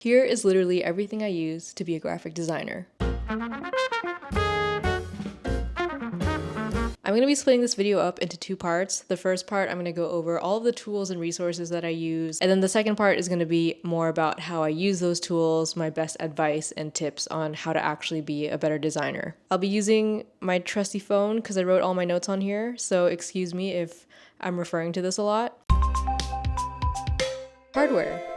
Here is literally everything I use to be a graphic designer. I'm going to be splitting this video up into two parts. The first part, I'm going to go over all of the tools and resources that I use. And then the second part is going to be more about how I use those tools, my best advice and tips on how to actually be a better designer. I'll be using my trusty phone because I wrote all my notes on here, so excuse me if I'm referring to this a lot. Hardware.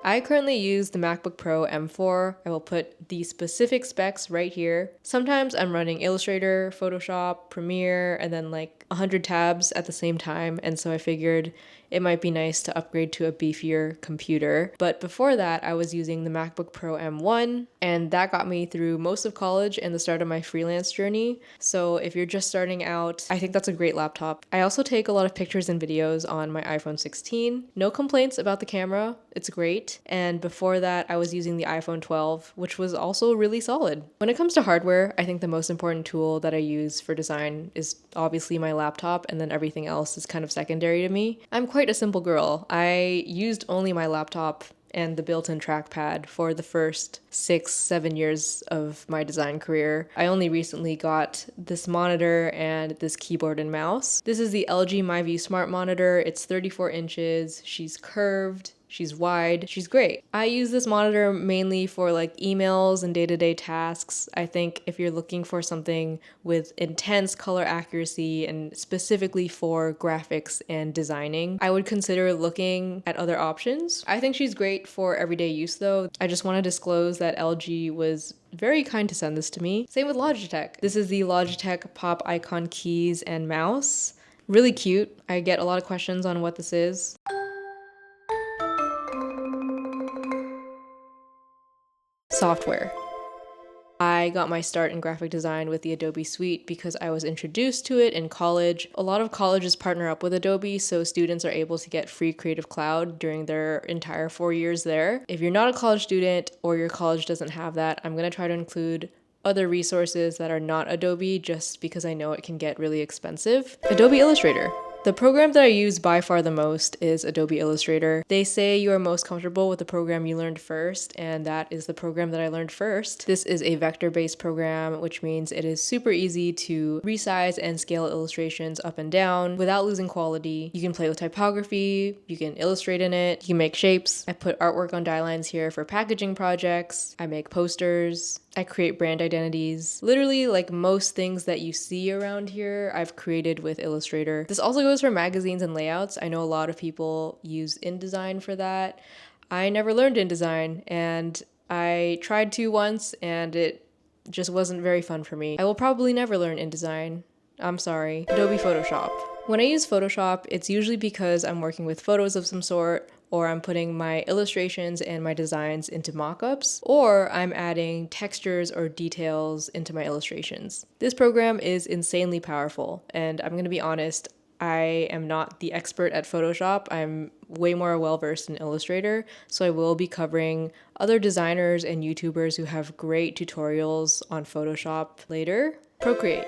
I currently use the MacBook Pro M4. I will put the specific specs right here. Sometimes I'm running Illustrator, Photoshop, Premiere, and then like 100 tabs at the same time, and so I figured it might be nice to upgrade to a beefier computer. But before that, I was using the MacBook Pro M1, and that got me through most of college and the start of my freelance journey. So if you're just starting out, I think that's a great laptop. I also take a lot of pictures and videos on my iPhone 16. No complaints about the camera, it's great. And before that, I was using the iPhone 12, which was also really solid. When it comes to hardware, I think the most important tool that I use for design is obviously my laptop, and then everything else is kind of secondary to me. I'm quite a simple girl. I used only my laptop and the built-in trackpad for the first 6-7 years of my design career. I only recently got this monitor and this keyboard and mouse. This is the LG MyView Smart Monitor. It's 34 inches. She's curved. She's wide. She's great. I use this monitor mainly for like emails and day-to-day tasks. I think if you're looking for something with intense color accuracy and specifically for graphics and designing, I would consider looking at other options. I think she's great for everyday use though. I just want to disclose that LG was very kind to send this to me. Same with Logitech. This is the Logitech Pop Icon keys and mouse. Really cute. I get a lot of questions on what this is. Software. I got my start in graphic design with the Adobe Suite because I was introduced to it in college. A lot of colleges partner up with Adobe, so students are able to get free Creative Cloud during their entire 4 years there. If you're not a college student or your college doesn't have that, I'm going to try to include other resources that are not Adobe just because I know it can get really expensive. Adobe Illustrator. The program that I use by far the most is Adobe Illustrator. They say you are most comfortable with the program you learned first, and that is the program that I learned first. This is a vector-based program, which means it is super easy to resize and scale illustrations up and down without losing quality. You can play with typography, you can illustrate in it, you can make shapes. I put artwork on die lines here for packaging projects. I make posters. I create brand identities. Literally, like most things that you see around here, I've created with Illustrator. This also goes for magazines and layouts. I know a lot of people use InDesign for that. I never learned InDesign, and I tried to once, and it just wasn't very fun for me. I will probably never learn InDesign. I'm sorry. Adobe Photoshop. When I use Photoshop, it's usually because I'm working with photos of some sort, or I'm putting my illustrations and my designs into mockups, or I'm adding textures or details into my illustrations. This program is insanely powerful, and I'm gonna be honest, I am not the expert at Photoshop. I'm way more well-versed in Illustrator, so I will be covering other designers and YouTubers who have great tutorials on Photoshop later. Procreate.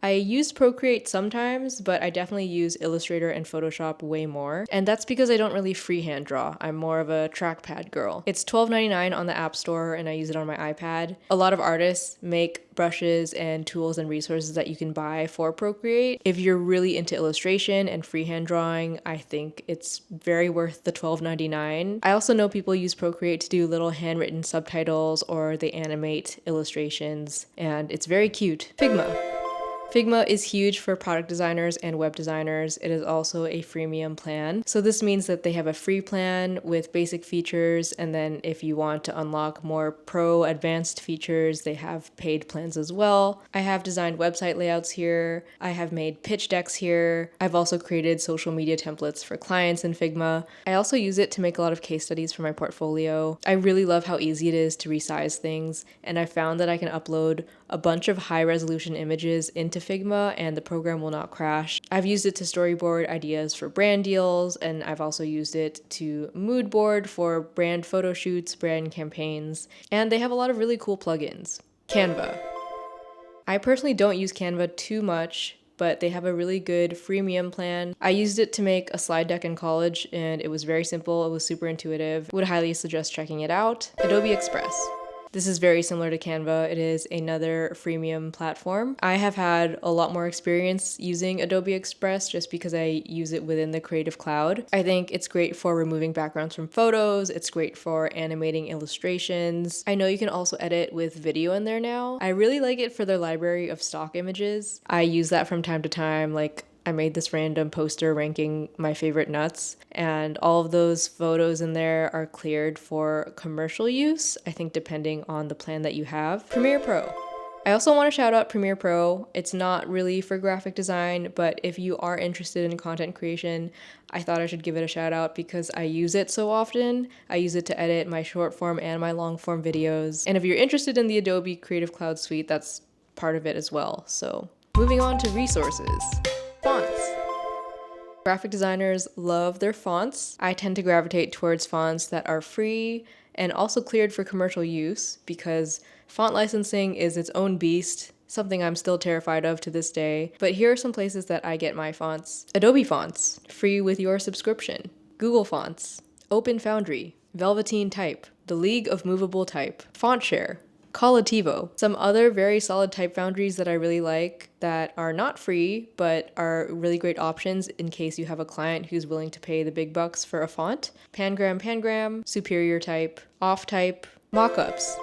I use Procreate sometimes, but I definitely use Illustrator and Photoshop way more. And that's because I don't really freehand draw. I'm more of a trackpad girl. It's $12.99 on the App Store, and I use it on my iPad. A lot of artists make brushes and tools and resources that you can buy for Procreate. If you're really into illustration and freehand drawing, I think it's very worth the $12.99. I also know people use Procreate to do little handwritten subtitles, or they animate illustrations, and it's very cute. Figma. Figma is huge for product designers and web designers. It is also a freemium plan. So this means that they have a free plan with basic features, and then if you want to unlock more pro advanced features, they have paid plans as well. I have designed website layouts here. I have made pitch decks here. I've also created social media templates for clients in Figma. I also use it to make a lot of case studies for my portfolio. I really love how easy it is to resize things, and I found that I can upload a bunch of high resolution images into Figma and the program will not crash. I've used it to storyboard ideas for brand deals, and I've also used it to mood board for brand photo shoots, brand campaigns, and they have a lot of really cool plugins. Canva. I personally don't use Canva too much but they have a really good freemium plan. I used it to make a slide deck in college and it was very simple. It was super intuitive. Would highly suggest checking it out. Adobe Express. This is very similar to Canva. It is another freemium platform. I have had a lot more experience using Adobe Express just because I use it within the Creative Cloud. I think it's great for removing backgrounds from photos. It's great for animating illustrations. I know you can also edit with video in there now. I really like it for their library of stock images. I use that from time to time, like I made this random poster ranking my favorite nuts, and all of those photos in there are cleared for commercial use, I think depending on the plan that you have. Premiere Pro. I also want to shout out Premiere Pro. It's not really for graphic design, but if you are interested in content creation, I thought I should give it a shout out because I use it so often. I use it to edit my short form and my long form videos. And if you're interested in the Adobe Creative Cloud suite, that's part of it as well. So moving on to resources. Fonts. Graphic designers love their fonts. I tend to gravitate towards fonts that are free and also cleared for commercial use because font licensing is its own beast, something I'm still terrified of to this day. But here are some places that I get my fonts. Adobe Fonts, free with your subscription. Google Fonts, Open Foundry, Velveteen Type, the League of Movable Type, FontShare, Collectivo. Some other very solid type foundries that I really like that are not free, but are really great options in case you have a client who's willing to pay the big bucks for a font. Pangram, Superior Type, Off Type, Mockups.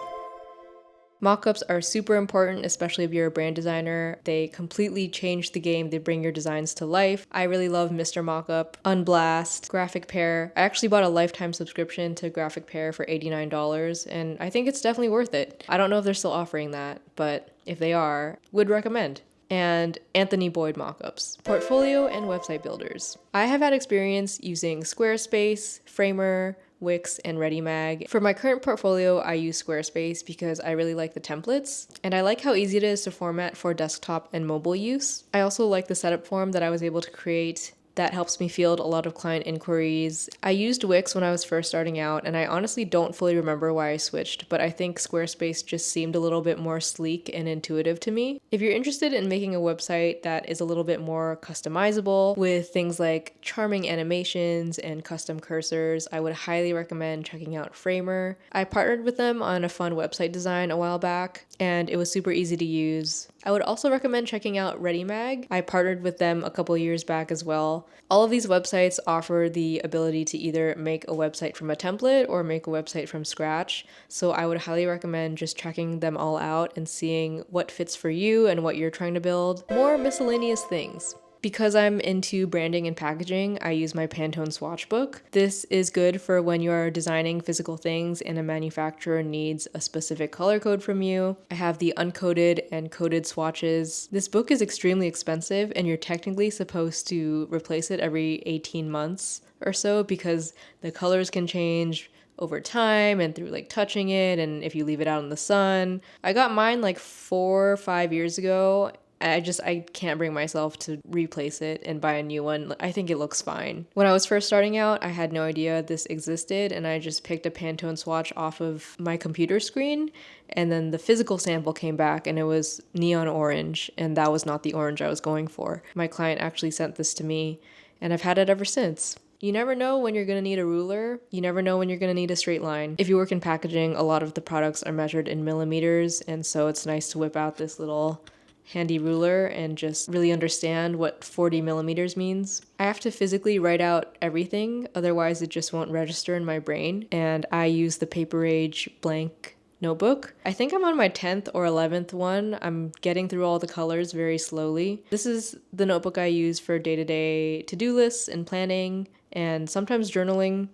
Mockups are super important, especially if you're a brand designer. They completely change the game. They bring your designs to life. I really love Mr. Mockup, Unblast, Graphic Pair. I actually bought a lifetime subscription to Graphic Pair for $89, and I think it's definitely worth it. I don't know if they're still offering that, but if they are, would recommend. And Anthony Boyd Mockups. Portfolio and website builders. I have had experience using Squarespace, Framer, Wix, and ReadyMag. For my current portfolio, I use Squarespace because I really like the templates, and I like how easy it is to format for desktop and mobile use. I also like the setup form that I was able to create. That helps me field a lot of client inquiries. I used Wix when I was first starting out, and I honestly don't fully remember why I switched, but I think Squarespace just seemed a little bit more sleek and intuitive to me. If you're interested in making a website that is a little bit more customizable with things like charming animations and custom cursors, I would highly recommend checking out Framer. I partnered with them on a fun website design a while back, and it was super easy to use. I would also recommend checking out ReadyMag. I partnered with them a couple years back as well. All of these websites offer the ability to either make a website from a template or make a website from scratch. So I would highly recommend just checking them all out and seeing what fits for you and what you're trying to build. More miscellaneous things. Because I'm into branding and packaging, I use my Pantone swatch book. This is good for when you're designing physical things and a manufacturer needs a specific color code from you. I have the uncoded and coded swatches. This book is extremely expensive and you're technically supposed to replace it every 18 months or so because the colors can change over time and through like touching it and if you leave it out in the sun. I got mine like 4 or 5 years ago. I can't bring myself to replace it and buy a new one. I think it looks fine. When I was first starting out, I had no idea this existed and I just picked a Pantone swatch off of my computer screen and then the physical sample came back and it was neon orange and that was not the orange I was going for. My client actually sent this to me and I've had it ever since. You never know when you're going to need a ruler. You never know when you're going to need a straight line. If you work in packaging, a lot of the products are measured in millimeters and so it's nice to whip out this little handy ruler and just really understand what 40 millimeters means. I have to physically write out everything, otherwise it just won't register in my brain, and I use the Paper Age blank notebook. I think I'm on my 10th or 11th one. I'm getting through all the colors very slowly. This is the notebook I use for day-to-day to-do lists and planning and sometimes journaling.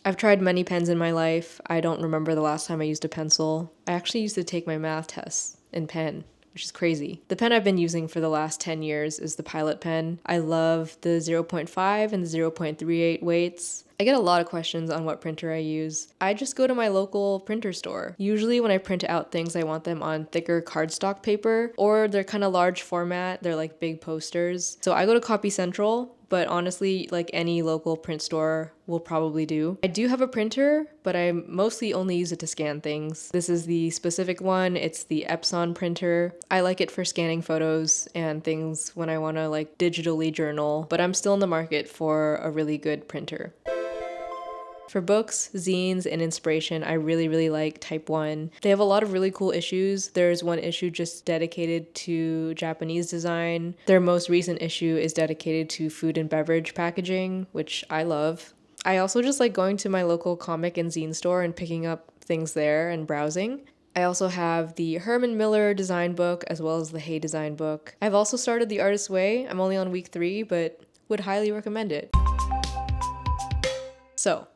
I've tried many pens in my life. I don't remember the last time I used a pencil. I actually used to take my math tests in pen, which is crazy. The pen I've been using for the last 10 years is the Pilot pen. I love the 0.5 and the 0.38 weights. I get a lot of questions on what printer I use. I just go to my local printer store. Usually when I print out things, I want them on thicker cardstock paper, or they're kind of large format. They're like big posters. So I go to Copy Central. but honestly, like any local print store will probably do. I do have a printer, but I mostly only use it to scan things. This is the specific one. It's the Epson printer. I like it for scanning photos and things when I want to like digitally journal, but I'm still in the market for a really good printer. For books, zines, and inspiration, I really like Type 1. They have a lot of really cool issues. There's one issue just dedicated to Japanese design. Their most recent issue is dedicated to food and beverage packaging, which I love. I also just like going to my local comic and zine store and picking up things there and browsing. I also have the Herman Miller design book as well as the Hay design book. I've also started The Artist's Way. I'm only on week 3, but would highly recommend it. So,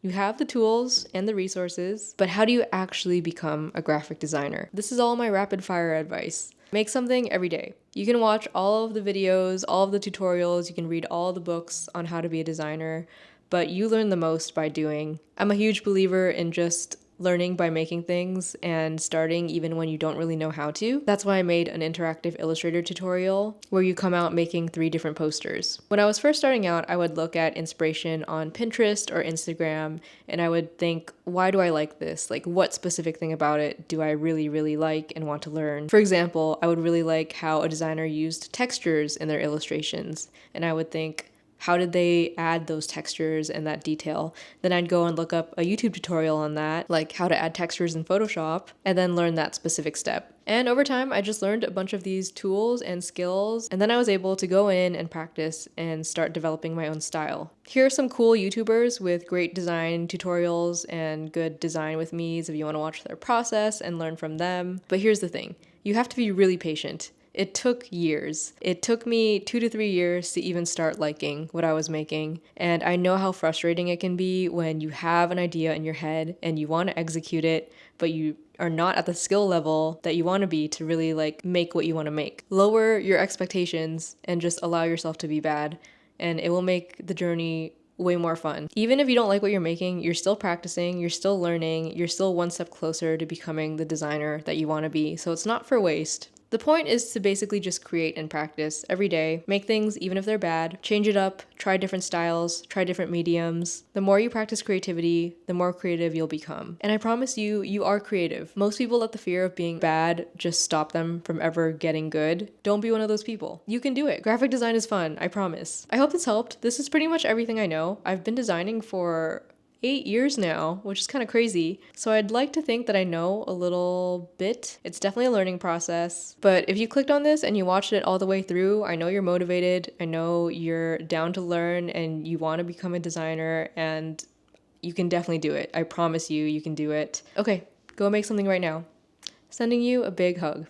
you have the tools and the resources, but how do you actually become a graphic designer? This is all my rapid fire advice. Make something every day. You can watch all of the videos, all of the tutorials, you can read all the books on how to be a designer, but you learn the most by doing. I'm a huge believer in just learning by making things and starting even when you don't really know how to. That's why I made an interactive Illustrator tutorial where you come out making 3 different posters. When I was first starting out, I would look at inspiration on Pinterest or Instagram and I would think, why do I like this? Like, what specific thing about it do I really like and want to learn? For example, I would really like how a designer used textures in their illustrations, and I would think, how did they add those textures and that detail? Then I'd go and look up a YouTube tutorial on that, like how to add textures in Photoshop, and then learn that specific step. And over time, I just learned a bunch of these tools and skills, and then I was able to go in and practice and start developing my own style. Here are some cool YouTubers with great design tutorials and good design with me's if you want to watch their process and learn from them. But here's the thing, you have to be really patient. It took years. It took me 2 to 3 years to even start liking what I was making. And I know how frustrating it can be when you have an idea in your head and you want to execute it, but you are not at the skill level that you want to be to really like make what you want to make. Lower your expectations and just allow yourself to be bad, and it will make the journey way more fun. Even if you don't like what you're making, you're still practicing, you're still learning, you're still one step closer to becoming the designer that you want to be. So it's not for waste. The point is to basically just create and practice every day, make things even if they're bad, change it up, try different styles, try different mediums. The more you practice creativity, the more creative you'll become. And I promise you, you are creative. Most people let the fear of being bad just stop them from ever getting good. Don't be one of those people. You can do it. Graphic design is fun, I promise. I hope this helped. This is pretty much everything I know. I've been designing for 8 years now, which is kind of crazy. So I'd like to think that I know a little bit. It's definitely a learning process. But if you clicked on this and you watched it all the way through, I know you're motivated. I know you're down to learn and you want to become a designer, and you can definitely do it. I promise you, you can do it. Okay, go make something right now. Sending you a big hug.